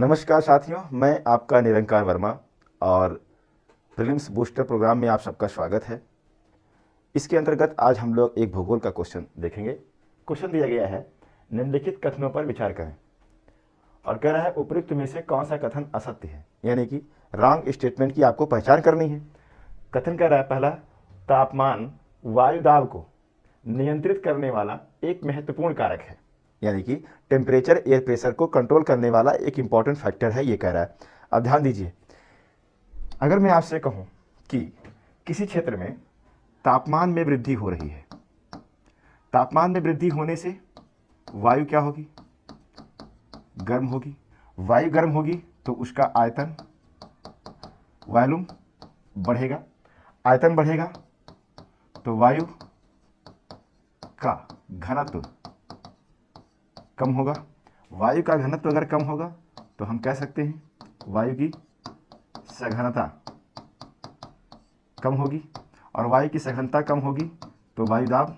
नमस्कार साथियों, मैं आपका निरंकार वर्मा और प्रीलिम्स बूस्टर प्रोग्राम में आप सबका स्वागत है। इसके अंतर्गत आज हम लोग एक भूगोल का क्वेश्चन देखेंगे। क्वेश्चन दिया गया है, निम्नलिखित कथनों पर विचार करें, और कह रहा है उपयुक्त में से कौन सा कथन असत्य है, यानी कि रॉन्ग स्टेटमेंट की आपको पहचान करनी है। कथन कह रहा है, पहला, तापमान वायु दाब को नियंत्रित करने वाला एक महत्वपूर्ण कारक है, यानी कि टेम्परेचर एयर प्रेशर को कंट्रोल करने वाला एक इंपॉर्टेंट फैक्टर है, ये कह रहा है। अब ध्यान दीजिए, अगर मैं आपसे कहूं कि किसी क्षेत्र में तापमान में वृद्धि हो रही है, तापमान में वृद्धि होने से वायु क्या होगी? गर्म होगी। वायु गर्म होगी तो उसका आयतन वॉल्यूम बढ़ेगा। आयतन बढ़ेगा तो वायु का घनत्व कम होगा। वायु का घनत्व अगर कम होगा तो हम कह सकते हैं वायु की सघनता कम होगी, और वायु की सघनता कम होगी तो वायु दाब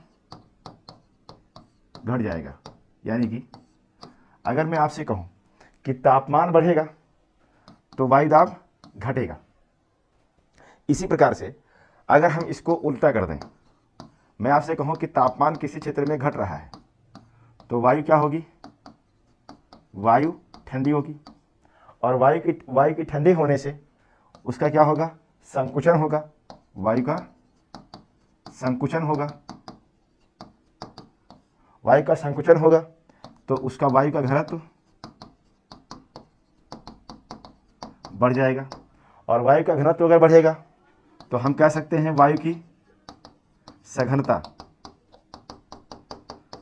घट जाएगा। यानी कि अगर मैं आपसे कहूं कि तापमान बढ़ेगा तो वायु दाब घटेगा। इसी प्रकार से अगर हम इसको उल्टा कर दें, मैं आपसे कहूं कि तापमान किसी क्षेत्र में घट रहा है तो वायु क्या होगी? वायु ठंडी होगी, और वायु की ठंडे होने से उसका क्या होगा? संकुचन होगा। वायु का संकुचन होगा। वायु का संकुचन होगा तो उसका वायु का घनत्व बढ़ जाएगा, और वायु का घनत्व अगर बढ़ेगा तो हम कह सकते हैं वायु की सघनता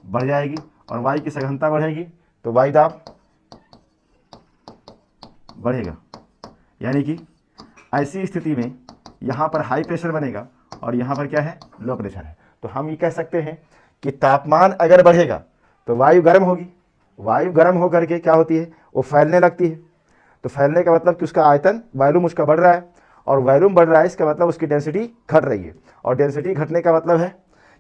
बढ़ जाएगी, और वायु की सघनता बढ़ेगी तो वायु दाब बढ़ेगा। यानी कि ऐसी स्थिति में यहाँ पर हाई प्रेशर बनेगा और यहाँ पर क्या है? लो प्रेशर है। तो हम ये कह सकते हैं कि तापमान अगर बढ़ेगा तो वायु गर्म होगी। वायु गर्म होकर के क्या होती है? वो फैलने लगती है। तो फैलने का मतलब कि उसका आयतन वॉल्यूम उसका बढ़ रहा है, और वॉल्यूम बढ़ रहा है इसका मतलब उसकी डेंसिटी घट रही है, और डेंसिटी घटने का मतलब है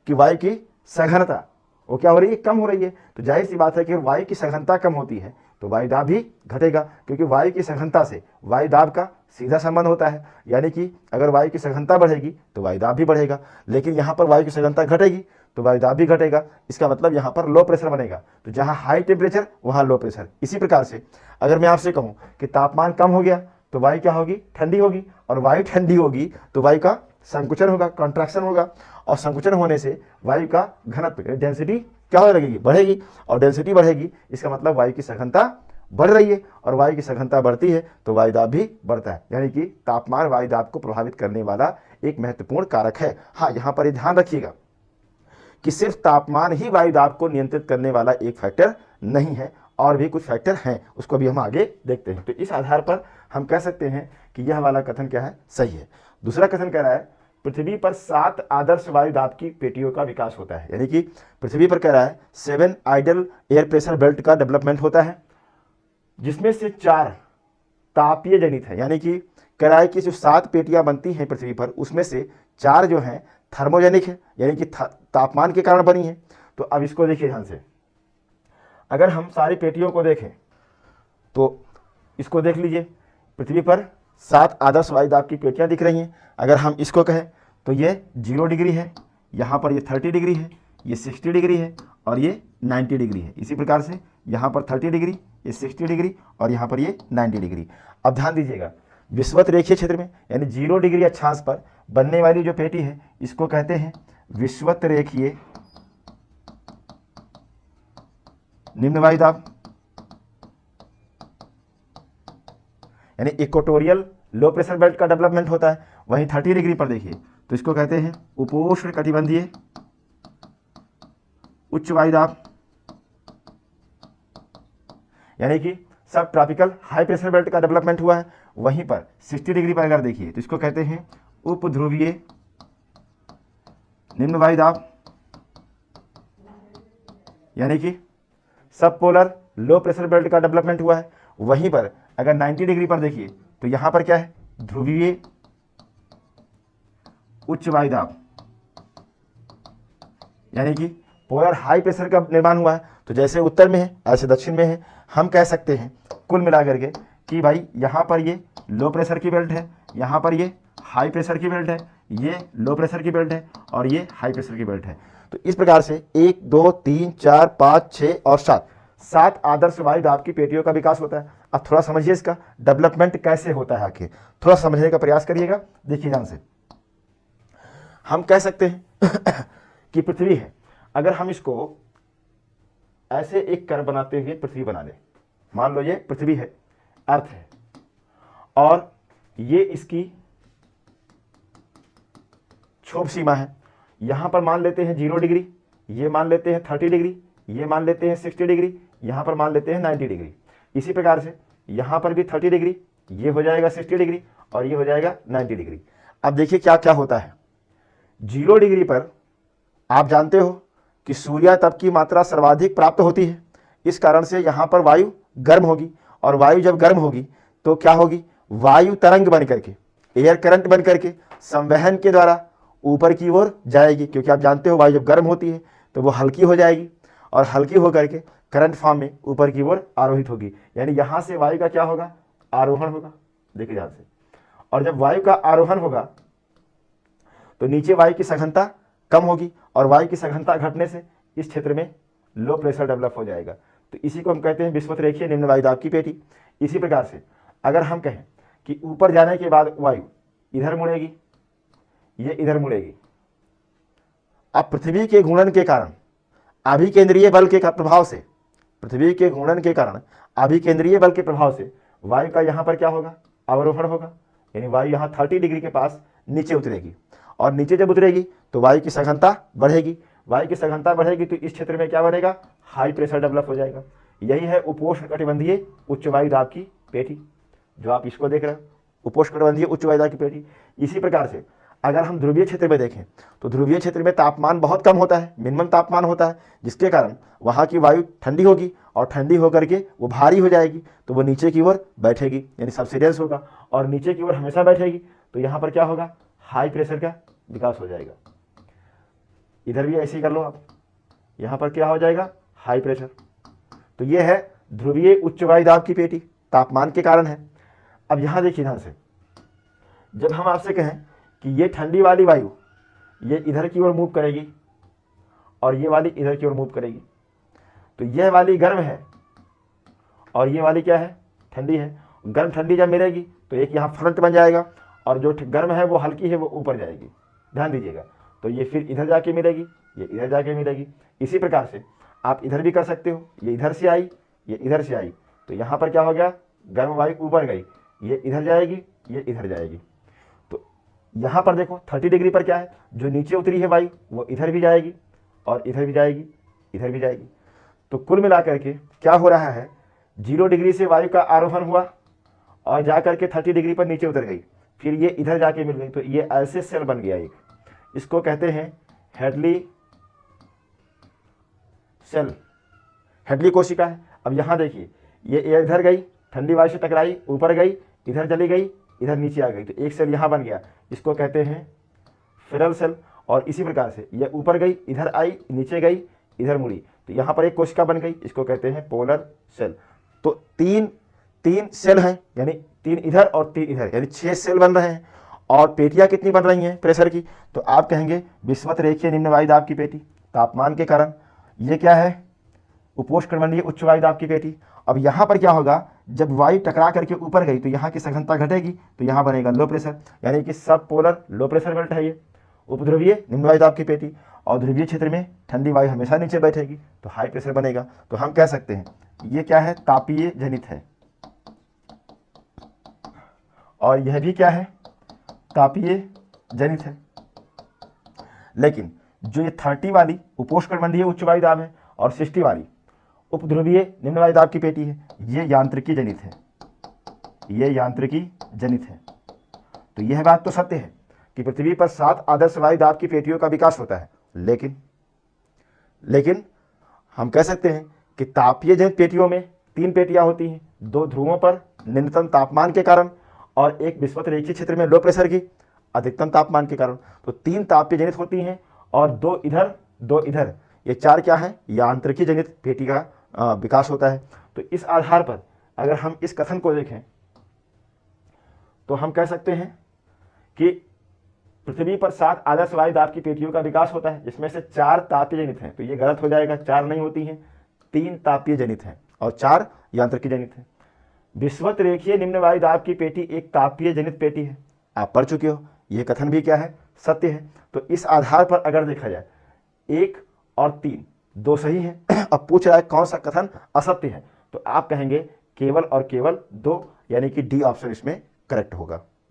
कि वायु की सघनता वो क्या हो रही है? कम हो रही है। तो जाहिर सी बात है कि वायु की सघनता कम होती है तो वायु दाब भी घटेगा, क्योंकि वायु की सघनता से वायु दाब का सीधा संबंध होता है। यानी कि अगर वायु की सघनता बढ़ेगी तो वायु दाब भी बढ़ेगा, लेकिन यहाँ पर वायु की सघनता घटेगी तो वायु दाब भी घटेगा। इसका मतलब यहाँ पर लो प्रेशर बनेगा। तो जहाँ हाई टेम्परेचर वहाँ लो प्रेशर। इसी प्रकार से अगर मैं आपसे कहूँ कि तापमान कम हो गया तो वायु क्या होगी? ठंडी होगी, और वायु ठंडी होगी तो वायु का संकुचन होगा, कॉन्ट्रैक्शन होगा, और संकुचन होने से वायु का घनत्व डेंसिटी क्या होने लगेगी? बढ़ेगी, और डेंसिटी बढ़ेगी इसका मतलब वायु की सघनता बढ़ रही है, और वायु की सघनता बढ़ती है तो वायु दाब भी बढ़ता है। यानी कि तापमान वायु दाब को प्रभावित करने वाला एक महत्वपूर्ण कारक है। हाँ, यहाँ पर ध्यान रखिएगा कि सिर्फ तापमान ही वायु दाब को नियंत्रित करने वाला एक फैक्टर नहीं है, और भी कुछ फैक्टर हैं, उसको भी हम आगे देखते हैं। तो इस आधार पर हम कह सकते हैं कि यह वाला कथन क्या है? सही है। दूसरा कथन कह रहा है, पृथ्वी पर 7 आदर्श वायु दाब की पेटियों का विकास होता है। यानी कि पृथ्वी पर कह रहा है 7 आइडल एयर प्रेशर बेल्ट का डेवलपमेंट होता है, जिसमें से 4 तापीय जनित है। यानी कि कह रहा है कि जो 7 पेटियां बनती हैं पृथ्वी पर, उसमें से 4 जो हैं थर्मोजेनिक है, यानी कि तापमान के कारण बनी है। तो अब इसको देखिए ध्यान से, अगर हम सारी पेटियों को देखें तो इसको देख लीजिए, पृथ्वी पर 7 आदर्श वायु दाब की पेटियां दिख रही हैं। अगर हम इसको कहें तो ये 0 डिग्री है, यहाँ पर ये 30 डिग्री है, ये 60 डिग्री है, और ये 90 डिग्री है। इसी प्रकार से यहाँ पर 30 डिग्री, ये 60 डिग्री, और यहाँ पर ये 90 डिग्री। अब ध्यान दीजिएगा, विषुवत रेखीय क्षेत्र में यानी 0 डिग्री अक्षांश पर बनने वाली जो पेटी है इसको कहते हैं विषुवत रेखीय निम्न वायु दाब, यानी इक्वेटोरियल लो प्रेशर बेल्ट का डेवलपमेंट होता है। वहीं 30 डिग्री पर देखिए तो इसको कहते हैं उपोष्ण कटिबंधीय उच्च वायु दाब, यानी कि सब ट्रॉपिकल हाई प्रेशर बेल्ट का डेवलपमेंट हुआ है। वहीं पर 60 डिग्री पर अगर देखिए तो इसको कहते हैं उपध्रुवीय निम्न वायु दाब, यानी कि सब पोलर लो प्रेशर बेल्ट का डेवलपमेंट हुआ है। वहीं पर अगर 90 डिग्री पर देखिए तो यहाँ पर क्या है? ध्रुवीय उच्च वायु दाब, यानी कि पोलर हाई प्रेशर का निर्माण हुआ है। तो जैसे उत्तर में है ऐसे दक्षिण में है। हम कह सकते हैं कुल मिलाकर के कि भाई यहाँ पर ये लो प्रेशर की बेल्ट है, यहाँ पर ये हाई प्रेशर की बेल्ट है, ये लो प्रेशर की बेल्ट है और ये हाई प्रेशर की बेल्ट है। तो इस प्रकार से 1 2 3 4 5 6 और 7 आदर्श वायु दाब की पेटियों का विकास होता है। अब थोड़ा समझिए इसका डेवलपमेंट कैसे होता है, आखिर थोड़ा समझने का प्रयास करिएगा। देखिए ध्यान से, हम कह सकते हैं कि पृथ्वी है, अगर हम इसको ऐसे एक कर्व बनाते हुए पृथ्वी बना लें, मान लो ये पृथ्वी है, अर्थ है, और ये इसकी क्षोभ सीमा है। यहां पर मान लेते हैं 0 डिग्री, ये मान लेते हैं 30 डिग्री, ये मान लेते हैं 60 डिग्री, यहां पर मान लेते हैं 90 डिग्री। इसी प्रकार से यहां पर भी 30 डिग्री, ये हो जाएगा 60 डिग्री और ये हो जाएगा 90 डिग्री। अब देखिए क्या क्या होता है। 0 डिग्री पर आप जानते हो कि सूर्य तप की मात्रा सर्वाधिक प्राप्त होती है। इस कारण से यहाँ पर वायु गर्म होगी, और वायु जब गर्म होगी तो क्या होगी, वायु तरंग बन करके, एयर करंट बन करके संवहन के द्वारा ऊपर की ओर जाएगी। क्योंकि आप जानते हो वायु जब गर्म होती है तो वो हल्की हो जाएगी, और हल्की होकर के करंट फॉर्म में ऊपर की ओर आरोहित होगी। यानी यहाँ से वायु का क्या होगा, आरोहण होगा। देखिए ध्यान से, और जब वायु का आरोहण होगा तो नीचे वायु की सघनता कम होगी, और वायु की सघनता घटने से इस क्षेत्र में लो प्रेशर डेवलप हो जाएगा। तो इसी को हम कहते हैं विषुवत रेखीय निम्न वायु दाब की पेटी। इसी प्रकार से अगर हम कहें कि ऊपर जाने के बाद वायु इधर मुड़ेगी, ये इधर मुड़ेगी। अब पृथ्वी के घूर्णन के कारण अभिकेंद्रीय बल के प्रभाव से, पृथ्वी के घूर्णन के कारण अभिकेंद्रीय बल के प्रभाव से वायु का यहाँ पर क्या होगा, अवरोहण होगा। यानी वायु यहाँ 30 डिग्री के पास नीचे उतरेगी, और नीचे जब उतरेगी तो वायु की सघनता बढ़ेगी। वायु की सघनता बढ़ेगी तो इस क्षेत्र में क्या बनेगा, हाई प्रेशर डेवलप हो जाएगा। यही है उपोष्णकटिबंधीय उच्च वायु दाब की पेटी, जो आप इसको देख रहे हैं, उपोष्णकटिबंधीय उच्च वायु दाब की पेटी। इसी प्रकार से अगर हम ध्रुवीय क्षेत्र में देखें तो ध्रुवीय क्षेत्र में तापमान बहुत कम होता है, मिनिमम तापमान होता है, जिसके कारण वहाँ की वायु ठंडी होगी, और ठंडी होकर के वो भारी हो जाएगी, तो वो नीचे की ओर बैठेगी, यानी सबसिडेंस होगा, और नीचे की ओर हमेशा बैठेगी। तो यहाँ पर क्या होगा, हाई प्रेशर का विकास हो जाएगा। इधर भी ऐसे ही कर लो आप, यहाँ पर क्या हो जाएगा, हाई प्रेशर। तो ये है ध्रुवीय उच्च वायु दाब की पेटी, तापमान के कारण है। अब यहाँ देखिए ध्यान से, जब हम आपसे कहें कि ये ठंडी वाली वायु ये इधर की ओर मूव करेगी और ये वाली इधर की ओर मूव करेगी, तो यह वाली गर्म है और ये वाली क्या है, ठंडी है। गर्म ठंडी जब मिलेगी तो एक यहाँ फ्रंट बन जाएगा, और जो गर्म है वो हल्की है वो ऊपर जाएगी, ध्यान दीजिएगा। तो ये फिर इधर जाके मिलेगी, ये इधर जाके मिलेगी। इसी प्रकार से आप इधर भी कर सकते हो, ये इधर से आई, ये इधर से आई, तो यहाँ पर क्या हो गया, गर्म वायु ऊपर गई, ये इधर जाएगी, ये इधर जाएगी। तो यहाँ पर देखो 30 डिग्री पर क्या है, जो नीचे उतरी है वायु वो इधर भी जाएगी और इधर भी जाएगी, इधर भी जाएगी। तो कुल मिलाकर के क्या हो रहा है, 0 डिग्री से वायु का आरोहण हुआ और जा करके 30 डिग्री पर नीचे उतर गई, फिर ये इधर जाके मिल गई, तो ये ऐसे सेल बन गया एक, इसको कहते हैं हेडली सेल, हेडली कोशिका है। अब यहाँ देखिए, ये इधर गई, ठंडी वायु से टकराई, ऊपर गई, इधर चली गई, इधर नीचे आ गई, तो एक सेल यहाँ बन गया, इसको कहते हैं फेरल सेल। और इसी प्रकार से ये ऊपर गई, इधर आई, नीचे गई, इधर मुड़ी, तो यहाँ पर एक कोशिका बन गई, इसको कहते हैं पोलर सेल। तो तीन सेल हैं, यानी 3 इधर और 3 इधर, यानी 6 सेल बन रहे हैं। और पेटियां कितनी बन रही हैं प्रेशर की, तो आप कहेंगे विषुवत रेखीय निम्न वायु दाब की पेटी, तापमान के कारण। ये क्या है, उपोष्णकटिबंधीय उच्च वायु दाब की पेटी। अब यहाँ पर क्या होगा, जब वायु टकरा करके ऊपर गई तो यहाँ की सघनता घटेगी, तो यहाँ बनेगा लो प्रेशर, यानी कि सब पोलर लो प्रेशर बेल्ट है ये उपध्रुवीय निम्न वायु दाब की पेटी। और ध्रुवीय क्षेत्र में ठंडी वायु हमेशा नीचे बैठेगी, तो हाई प्रेशर बनेगा। तो हम कह सकते हैं ये क्या है, तापीय जनित है, और यह भी क्या है, तापीय जनित है। लेकिन जो ये 30 वाली उपोष्णकटिबंधीय उच्च वायु दाब है और 60 वाली उपध्रुवीय निम्न वायु दाब की पेटी है, ये यांत्रिकी जनित है, ये यांत्रिकी जनित है। तो यह बात तो सत्य है कि पृथ्वी पर 7 आदर्श वायु दाब की पेटियों का विकास होता है, लेकिन हम कह सकते हैं कि तापीय जनित पेटियों में 3 पेटियां होती हैं, 2 ध्रुवों पर न्यूनतम तापमान के कारण और एक विषुवत रेखीय क्षेत्र में लो प्रेशर की अधिकतम तापमान के कारण। तो 3 तापीय जनित होती हैं और 2 इधर 2 इधर, ये 4 क्या है, यांत्रिकी जनित पेटी का विकास होता है। तो इस आधार पर अगर हम इस कथन को देखें तो हम कह सकते हैं कि पृथ्वी पर 7 आदर्श वायु दाब की पेटियों का विकास होता है, जिसमें से 4 तापीय जनित हैं। तो ये गलत हो जाएगा, 4 नहीं होती हैं, 3 तापीय जनित हैं और 4 यांत्रिकी जनित हैं। विषुवत रेखीय निम्न वायु दाब की पेटी एक तापीय जनित पेटी है। आप पढ़ चुके हो, यह कथन भी क्या है, सत्य है। तो इस आधार पर अगर देखा जाए 1 और 3 दो सही है। अब पूछ रहा है कौन सा कथन असत्य है, तो आप कहेंगे केवल और केवल 2, यानी कि डी ऑप्शन इसमें करेक्ट होगा।